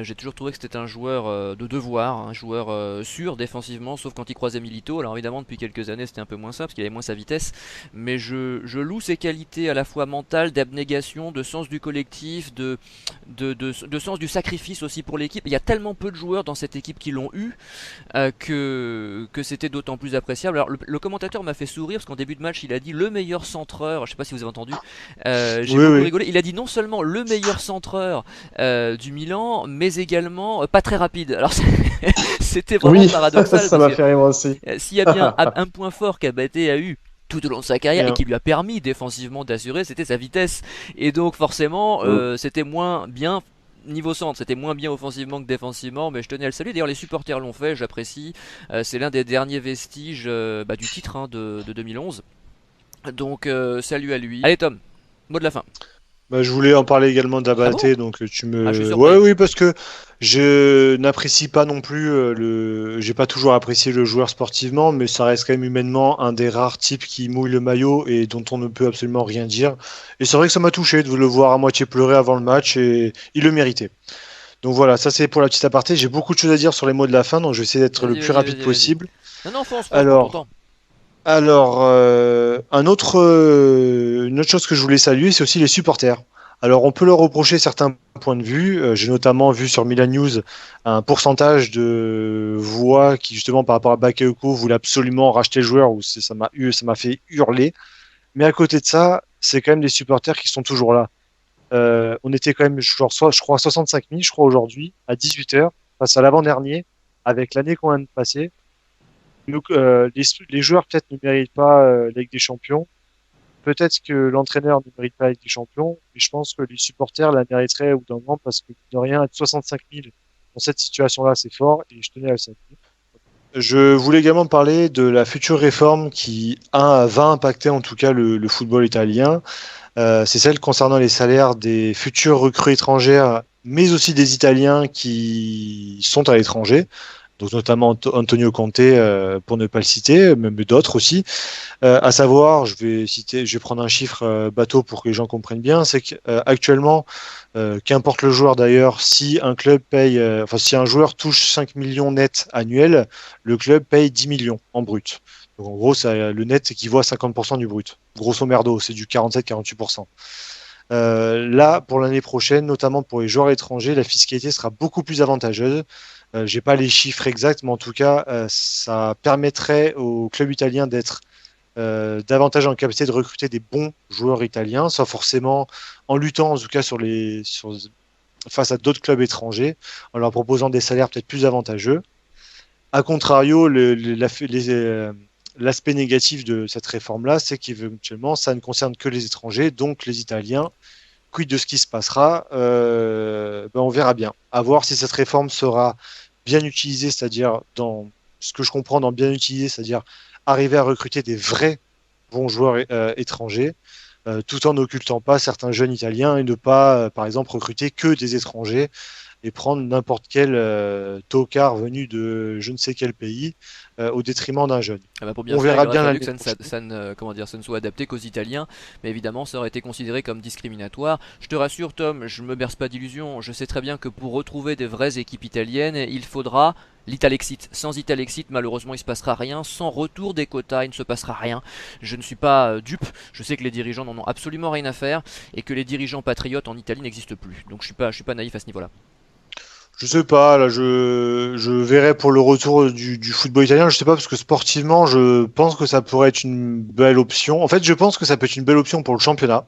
J'ai toujours trouvé que c'était un joueur de devoir, un joueur sûr défensivement, sauf quand il croisait Milito. Alors évidemment, depuis quelques années, c'était un peu moins ça, parce qu'il avait moins sa vitesse. Mais je loue ses qualités à la fois mentales, d'abnégation, de sens du collectif, de sens du sacrifice aussi pour l'équipe. Il y a tellement peu de joueurs dans cette équipe qui l'ont eu, que c'était d'autant plus appréciable. Alors le commentateur m'a fait sourire, parce qu'en début de match, il a dit le meilleur centreur. Je sais pas si vous avez entendu. J'ai Oui, beaucoup oui. rigolé. Il a dit non seulement le meilleur centreur du Milan, mais également pas très rapide. Alors c'était vraiment Oui, paradoxal, ça parce m'a que fait rire moi aussi. s'il y a bien un point fort qu'Abaté a eu tout au long de sa carrière et Bien. qui lui a permis défensivement d'assurer, c'était sa vitesse. Et donc forcément, c'était moins bien niveau centre, c'était moins bien offensivement que défensivement, mais je tenais à le saluer. D'ailleurs, les supporters l'ont fait, j'apprécie. C'est l'un des derniers vestiges du titre, hein, de 2011. Donc salut à lui. Allez Tom, mot de la fin. Bah, je voulais en parler également Ah bon? d'Abaté, donc tu Ah, je suis me. Ouais, surpris. oui, parce que je n'apprécie pas non plus J'ai pas toujours apprécié le joueur sportivement, mais ça reste quand même humainement un des rares types qui mouille le maillot et dont on ne peut absolument rien dire. Et c'est vrai que ça m'a touché de le voir à moitié pleurer avant le match et il le méritait. Donc voilà, ça c'est pour la petite aparté. J'ai beaucoup de choses à dire sur les mots de la fin, donc je vais essayer d'être le Vas-y, plus vas-y, rapide vas-y, vas-y. possible. Non, non, fonce, prends ton Alors, temps. une autre chose que je voulais saluer, c'est aussi les supporters. Alors, on peut leur reprocher certains points de vue. J'ai notamment vu sur Milan News un pourcentage de voix qui, justement, par rapport à Bakayoko, voulait absolument racheter le joueur, ça m'a fait hurler. Mais à côté de ça, c'est quand même des supporters qui sont toujours là. On était quand même, je crois, 65 000, je crois, aujourd'hui, à 18 heures, face à l'avant-dernier, avec l'année qu'on vient de passer. Donc, les joueurs peut-être ne méritent pas la Ligue des Champions. Peut-être que l'entraîneur ne mérite pas la Ligue des Champions. Mais je pense que les supporters la mériteraient au bout d'un moment parce que de rien, être 65 000 dans cette situation-là, c'est fort et je tenais à le saluer. Je voulais également parler de la future réforme qui va impacter en tout cas le football italien. C'est celle concernant les salaires des futures recrues étrangères, mais aussi des Italiens qui sont à l'étranger. Donc notamment Antonio Conte, pour ne pas le citer, même d'autres aussi. À savoir, je vais prendre un chiffre bateau pour que les gens comprennent bien, c'est qu'actuellement, qu'importe le joueur d'ailleurs, si un club paye, si un joueur touche 5 millions net annuels, le club paye 10 millions en brut. Donc en gros, le net équivaut à 50% du brut. Grosso merdo, c'est du 47-48%. Là, pour l'année prochaine, notamment pour les joueurs étrangers, la fiscalité sera beaucoup plus avantageuse. J'ai pas les chiffres exacts, mais en tout cas, ça permettrait au club italien d'être davantage en capacité de recruter des bons joueurs italiens, sans forcément en luttant en tout cas face à d'autres clubs étrangers, en leur proposant des salaires peut-être plus avantageux. A contrario, l'aspect négatif de cette réforme-là, c'est qu'éventuellement, ça ne concerne que les étrangers, donc les Italiens. Quid de ce qui se passera, on verra bien. À voir si cette réforme sera bien utilisée, c'est-à-dire dans ce que je comprends dans bien utilisée, c'est-à-dire arriver à recruter des vrais bons joueurs étrangers, tout en n'occultant pas certains jeunes Italiens et ne pas, par exemple, recruter que des étrangers et prendre n'importe quel tocard venu de je ne sais quel pays au détriment d'un jeune. Ah bah pour bien On faire, verra il aurait bien fallu l'année que prochaine. ça ne soit adapté qu'aux Italiens, mais évidemment ça aurait été considéré comme discriminatoire. Je te rassure Tom, je me berce pas d'illusions, je sais très bien que pour retrouver des vraies équipes italiennes, il faudra l'Italexit. Sans Italexit, malheureusement il se passera rien, sans retour des quotas, il ne se passera rien. Je ne suis pas dupe, je sais que les dirigeants n'en ont absolument rien à faire, et que les dirigeants patriotes en Italie n'existent plus. Donc je suis pas naïf à ce niveau-là. Je sais pas, là, je verrai pour le retour du football italien. Je sais pas, parce que sportivement, je pense que ça pourrait être une belle option. En fait, je pense que ça peut être une belle option pour le championnat.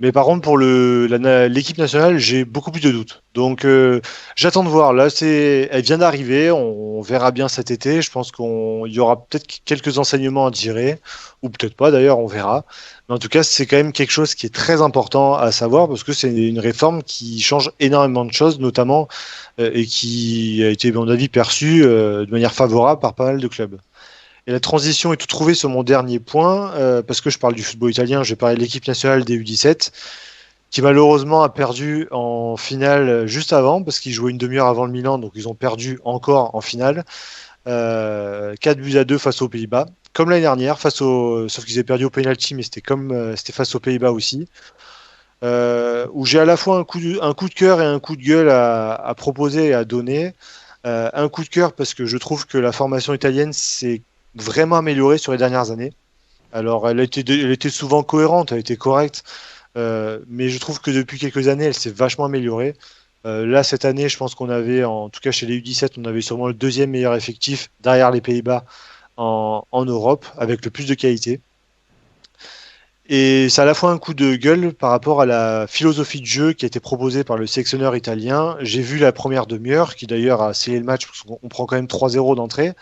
Mais par contre, pour l'équipe nationale, j'ai beaucoup plus de doutes. Donc, j'attends de voir. Là, elle vient d'arriver. On verra bien cet été. Je pense qu'il y aura peut-être quelques enseignements à tirer, ou peut-être pas. D'ailleurs, on verra. Mais en tout cas, c'est quand même quelque chose qui est très important à savoir parce que c'est une réforme qui change énormément de choses, notamment et qui a été, à mon avis, perçue de manière favorable par pas mal de clubs. Et la transition est tout trouvée sur mon dernier point, parce que je parle du football italien, je vais parler de l'équipe nationale des U17, qui malheureusement a perdu en finale juste avant, parce qu'ils jouaient une demi-heure avant le Milan, donc ils ont perdu encore en finale. 4-2 face aux Pays-Bas, comme l'année dernière, sauf qu'ils avaient perdu au penalty, mais c'était face aux Pays-Bas aussi. Où j'ai à la fois un coup de cœur et un coup de gueule à proposer et à donner. Un coup de cœur parce que je trouve que la formation italienne s'est vraiment améliorée sur les dernières années. Alors, elle était souvent cohérente, elle était correcte, mais je trouve que depuis quelques années, elle s'est vachement améliorée. Là, cette année, je pense qu'on avait, en tout cas chez les U17, on avait sûrement le deuxième meilleur effectif derrière les Pays-Bas en Europe, avec le plus de qualité. Et c'est à la fois un coup de gueule par rapport à la philosophie de jeu qui a été proposée par le sélectionneur italien. J'ai vu la première demi-heure, qui d'ailleurs a scellé le match, parce qu'on prend quand même 3-0 d'entrée.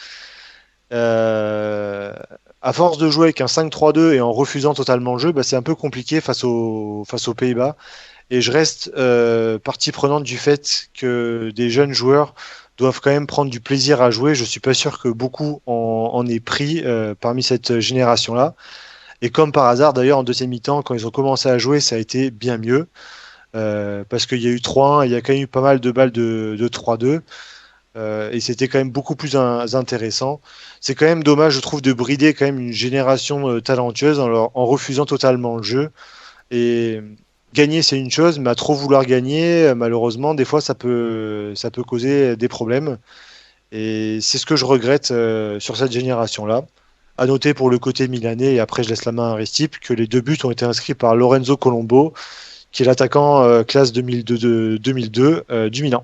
Euh, à force de jouer avec un 5-3-2 et en refusant totalement le jeu, bah, c'est un peu compliqué face aux Pays-Bas. Et je reste partie prenante du fait que des jeunes joueurs doivent quand même prendre du plaisir à jouer. Je suis pas sûr que beaucoup en aient pris parmi cette génération-là. Et comme par hasard, d'ailleurs, en deuxième mi-temps, quand ils ont commencé à jouer, ça a été bien mieux. Parce qu'il y a eu 3-1, il y a quand même eu pas mal de balles de 3-2. Et c'était quand même beaucoup plus intéressant. C'est quand même dommage, je trouve, de brider quand même une génération talentueuse en refusant totalement le jeu. Et gagner, c'est une chose, mais à trop vouloir gagner, malheureusement, des fois, ça peut causer des problèmes. Et c'est ce que je regrette sur cette génération-là. À noter pour le côté milanais, et après je laisse la main à Ristip, que les deux buts ont été inscrits par Lorenzo Colombo, qui est l'attaquant classe 2002 du Milan.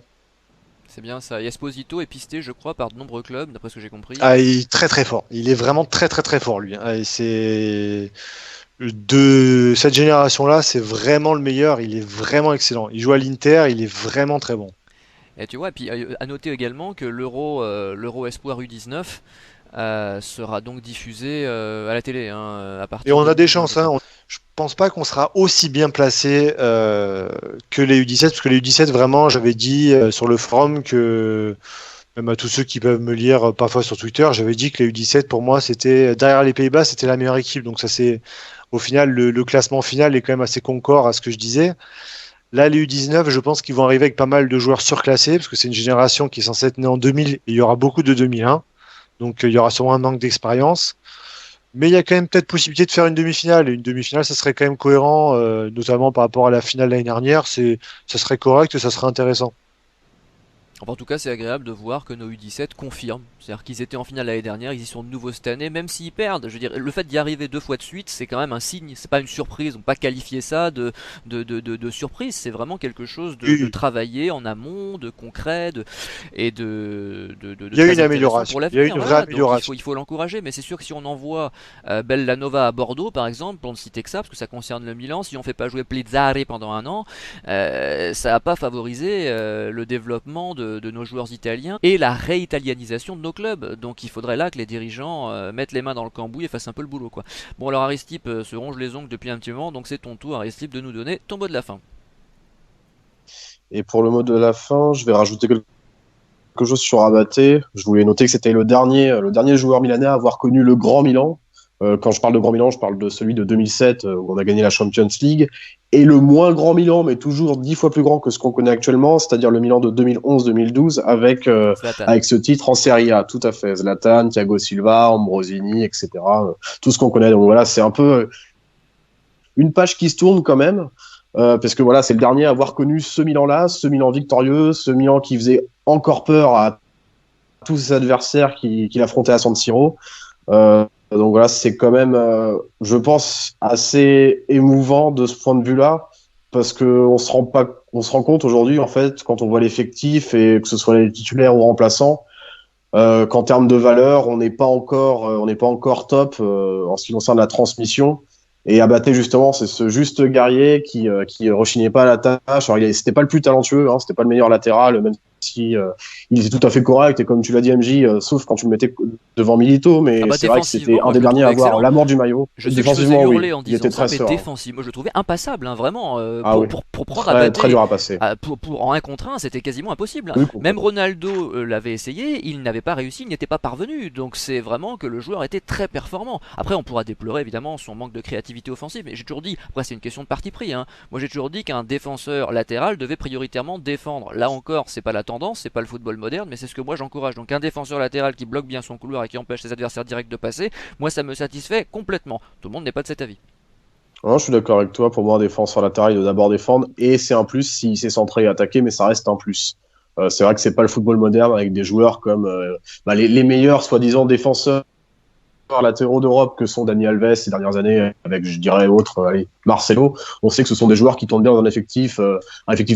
C'est bien ça. Et Esposito est pisté, je crois, par de nombreux clubs, d'après ce que j'ai compris. Ah, il est très très fort. Il est vraiment très très très fort lui, hein. Et c'est de cette génération-là, c'est vraiment le meilleur. Il est vraiment excellent. Il joue à l'Inter, il est vraiment très bon. Et tu vois, et puis à noter également que l'Euro Espoir U19 sera donc diffusé à la télé hein, à Et partir on de a des août, hein, je chances, hein. crois. Je pense pas qu'on sera aussi bien placé que les U17, parce que les U17, vraiment, j'avais dit sur le forum que, même à tous ceux qui peuvent me lire parfois sur Twitter, j'avais dit que les U17, pour moi, c'était derrière les Pays-Bas, c'était la meilleure équipe. Donc ça, c'est au final, le classement final est quand même assez concorde à ce que je disais. Là, les U19, je pense qu'ils vont arriver avec pas mal de joueurs surclassés, parce que c'est une génération qui est censée être née en 2000, et il y aura beaucoup de 2001. Donc il y aura sûrement un manque d'expérience. Mais il y a quand même peut-être possibilité de faire une demi-finale. Et une demi-finale, ça serait quand même cohérent, notamment par rapport à la finale l'année dernière. Ça serait correct et ça serait intéressant. Enfin, en tout cas, c'est agréable de voir que nos U17 confirment. C'est-à-dire qu'ils étaient en finale l'année dernière, ils y sont de nouveau cette année, même s'ils perdent. Je veux dire, le fait d'y arriver deux fois de suite, c'est quand même un signe. C'est pas une surprise. On peut pas qualifier ça de surprise. C'est vraiment quelque chose de Il travaillé en amont, de concret, de y a eu une très intéressant amélioration. pour Il y a eu l'avenir. une vraie Voilà. Donc amélioration. il faut l'encourager. Mais c'est sûr que si on envoie Bellanova à Bordeaux, par exemple, pour ne citer que ça, parce que ça concerne le Milan, si on fait pas jouer Plizzari pendant un an, ça n'a pas favorisé le développement de nos joueurs italiens et la réitalianisation de nos clubs. Donc il faudrait là que les dirigeants mettent les mains dans le cambouis et fassent un peu le boulot quoi. Bon alors Aristip se ronge les ongles depuis un petit moment, donc c'est ton tour Aristip de nous donner ton mot de la fin. Et pour le mot de la fin, je vais rajouter quelque chose sur Abaté. Je voulais noter que c'était le dernier joueur milanais à avoir connu le Grand Milan. Quand je parle de Grand Milan, je parle de celui de 2007 où on a gagné la Champions League. et le moins grand Milan, mais toujours 10 fois plus grand que ce qu'on connaît actuellement, c'est-à-dire le Milan de 2011-2012 Zlatan. avec ce titre en Serie A, tout à fait. Zlatan, Thiago Silva, Ambrosini, etc. Tout ce qu'on connaît. Donc voilà, c'est un peu une page qui se tourne quand même, parce que voilà, c'est le dernier à avoir connu ce Milan-là, ce Milan victorieux, ce Milan qui faisait encore peur à tous ses adversaires qu'il affrontait à San Siro. Donc voilà, c'est quand même, je pense, assez émouvant de ce point de vue-là, parce que on se rend compte aujourd'hui, en fait, quand on voit l'effectif et que ce soit les titulaires ou remplaçants, qu'en termes de valeur, on n'est pas encore top en ce qui concerne la transmission. Et Abaté, justement, c'est ce juste guerrier qui rechignait pas à la tâche. Alors, c'était pas le plus talentueux, hein, c'était pas le meilleur latéral, même si il était tout à fait correct. Et comme tu l'as dit, MJ, sauf quand tu le mettais devant Milito, Ah mais bah c'est vrai que c'était défensivement, un moi des je le derniers trouvais à avoir excellent. l'amour du maillot. Je sais que je faisais Défensivement, hurler oui, en il était disant ça, très mais serein. défensivement, moi je le trouvais impassable, hein, vraiment. Ah oui, Pour prendre très, très Abaté dur à passer. en 1 contre 1, c'était quasiment impossible, hein. Oui, Même complètement. Ronaldo l'avait essayé, il n'avait pas réussi, il n'était pas parvenu. Donc c'est vraiment que le joueur était très performant. Après, on pourra déplorer évidemment son manque de créativité offensive, mais j'ai toujours dit, après c'est une question de parti pris, hein. Moi j'ai toujours dit qu'un défenseur latéral devait prioritairement défendre. Là encore, c'est pas la tendance, c'est pas le football moderne, mais c'est ce que moi j'encourage. Donc un défenseur latéral qui bloque bien son couloir et qui empêche ses adversaires directs de passer, moi ça me satisfait complètement. Tout le monde n'est pas de cet avis. Non, je suis d'accord avec toi. Pour moi, un défenseur latéral, il doit d'abord défendre. Et c'est un plus s'il s'est centré et attaqué, mais ça reste un plus. C'est vrai que c'est pas le football moderne avec des joueurs comme les meilleurs, soi-disant, défenseurs latéraux d'Europe que sont Dani Alves ces dernières années, avec, je dirais, autres, Marcelo. On sait que ce sont des joueurs qui tournent bien dans un effectif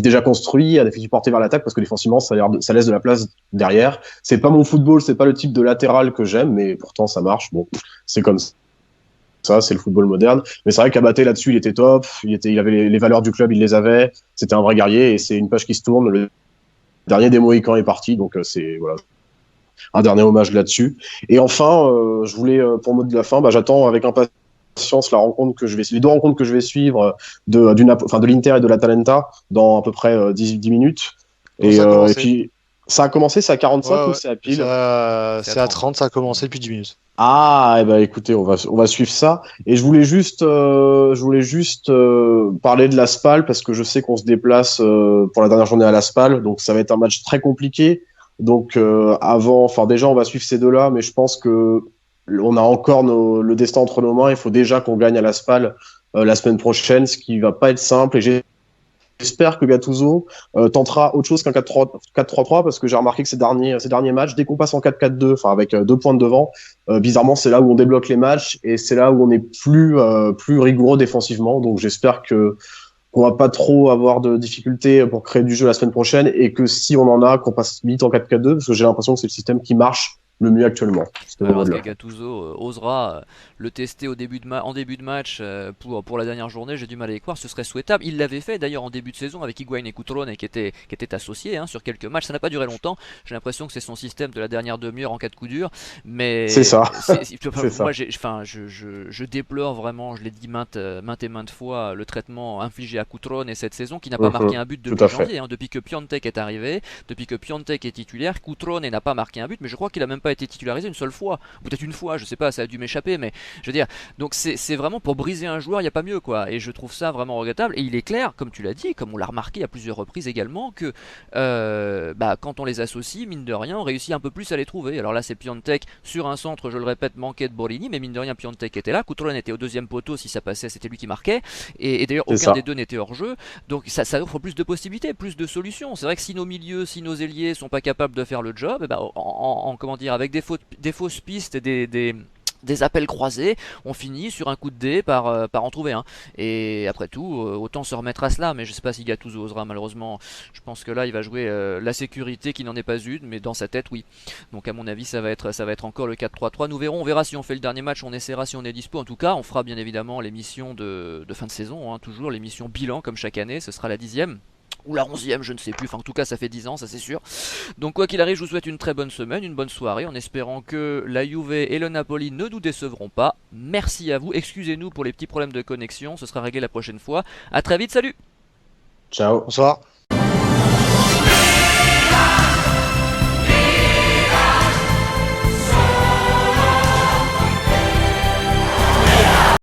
déjà construit, un effectif porté vers l'attaque, parce que défensivement, ça laisse de la place derrière. C'est pas mon football, c'est pas le type de latéral que j'aime, mais pourtant ça marche. Bon, c'est comme ça, c'est le football moderne. Mais c'est vrai qu'Abaté là-dessus, il était top. Il avait les valeurs du club, il les avait. C'était un vrai guerrier et c'est une page qui se tourne. Le dernier des Mohicans est parti, donc c'est voilà, un dernier hommage là-dessus. Et enfin, je voulais pour mot de la fin, j'attends avec impatience les deux rencontres que je vais suivre de l'Inter et de l'Atalanta dans à peu près 10 minutes. Bon, ça a Et commencé. puis ça a commencé, c'est à 45 Ouais, ou ouais. c'est à pile? C'est à C'est à 30. 30, ça a commencé depuis 10 minutes. Ah, eh ben écoutez, on va suivre ça. Et je voulais juste parler de la SPAL parce que je sais qu'on se déplace pour la dernière journée à la SPAL, donc ça va être un match très compliqué. Donc enfin déjà on va suivre ces deux-là, mais je pense que on a encore le destin entre nos mains. Il faut déjà qu'on gagne à la SPAL la semaine prochaine, ce qui va pas être simple. Et j'espère que Gattuso tentera autre chose qu'un 4-3-3 parce que j'ai remarqué que ces derniers matchs, dès qu'on passe en 4-4-2, enfin avec deux points de devant, bizarrement c'est là où on débloque les matchs et c'est là où on est plus rigoureux défensivement. Donc j'espère que qu'on va pas trop avoir de difficultés pour créer du jeu la semaine prochaine et que si on en a, qu'on passe vite en 4-4-2 parce que j'ai l'impression que c'est le système qui marche le mieux actuellement. C'était mon Alors mot est-ce de que la fin. Gattuso le tester en début de match pour la dernière journée? J'ai du mal à y croire, ce serait souhaitable. Il l'avait fait d'ailleurs en début de saison avec Higuain et Cutrone qui étaient associés, hein, sur quelques matchs. Ça n'a pas duré longtemps. J'ai l'impression que c'est son système de la dernière demi-heure en cas de coup dur. C'est Mais ça, c'est moi ça. je déplore vraiment, je l'ai dit maintes et maintes fois, le traitement infligé à Cutrone cette saison qui n'a pas marqué Mhm. un but Tout depuis à fait. janvier, hein, depuis que Piontek est arrivé, depuis que Piontek est titulaire. Cutrone n'a pas marqué un but, mais je crois qu'il a même pas été titularisé une seule fois, ou peut-être une fois, je sais pas, ça a dû m'échapper, mais je veux dire, donc c'est vraiment pour briser un joueur, il n'y a pas mieux quoi, et je trouve ça vraiment regrettable, et il est clair, comme tu l'as dit, comme on l'a remarqué à plusieurs reprises également, que quand on les associe, mine de rien, on réussit un peu plus à les trouver. Alors là c'est Piontek sur un centre, je le répète, manqué de Borini, mais mine de rien Piontek était là, Coutron était au deuxième poteau, si ça passait c'était lui qui marquait, et d'ailleurs C'est aucun des ça. deux n'était hors jeu, donc ça offre plus de possibilités, plus de solutions. C'est vrai que si nos milieux, si nos ailiers sont pas capables de faire le job, et ben, comment dire, avec des fausses pistes et des appels croisés, on finit sur un coup de dé par en trouver un. Et après tout, autant se remettre à cela, mais je sais pas si Gattuso osera malheureusement. Je pense que là, il va jouer la sécurité qui n'en est pas une, mais dans sa tête, oui. Donc à mon avis, ça va être encore le 4-3-3. Nous verrons, on verra si on fait le dernier match, on essaiera si on est dispo. En tout cas, on fera bien évidemment l'émission de fin de saison, hein, toujours l'émission bilan comme chaque année, ce sera la 10e. Ou la 11e, je ne sais plus, enfin en tout cas ça fait 10 ans, ça c'est sûr. Donc quoi qu'il arrive, je vous souhaite une très bonne semaine, une bonne soirée, en espérant que la Juve et le Napoli ne nous décevront pas. Merci à vous, excusez-nous pour les petits problèmes de connexion, ce sera réglé la prochaine fois. A très vite, salut! Ciao. Bonsoir.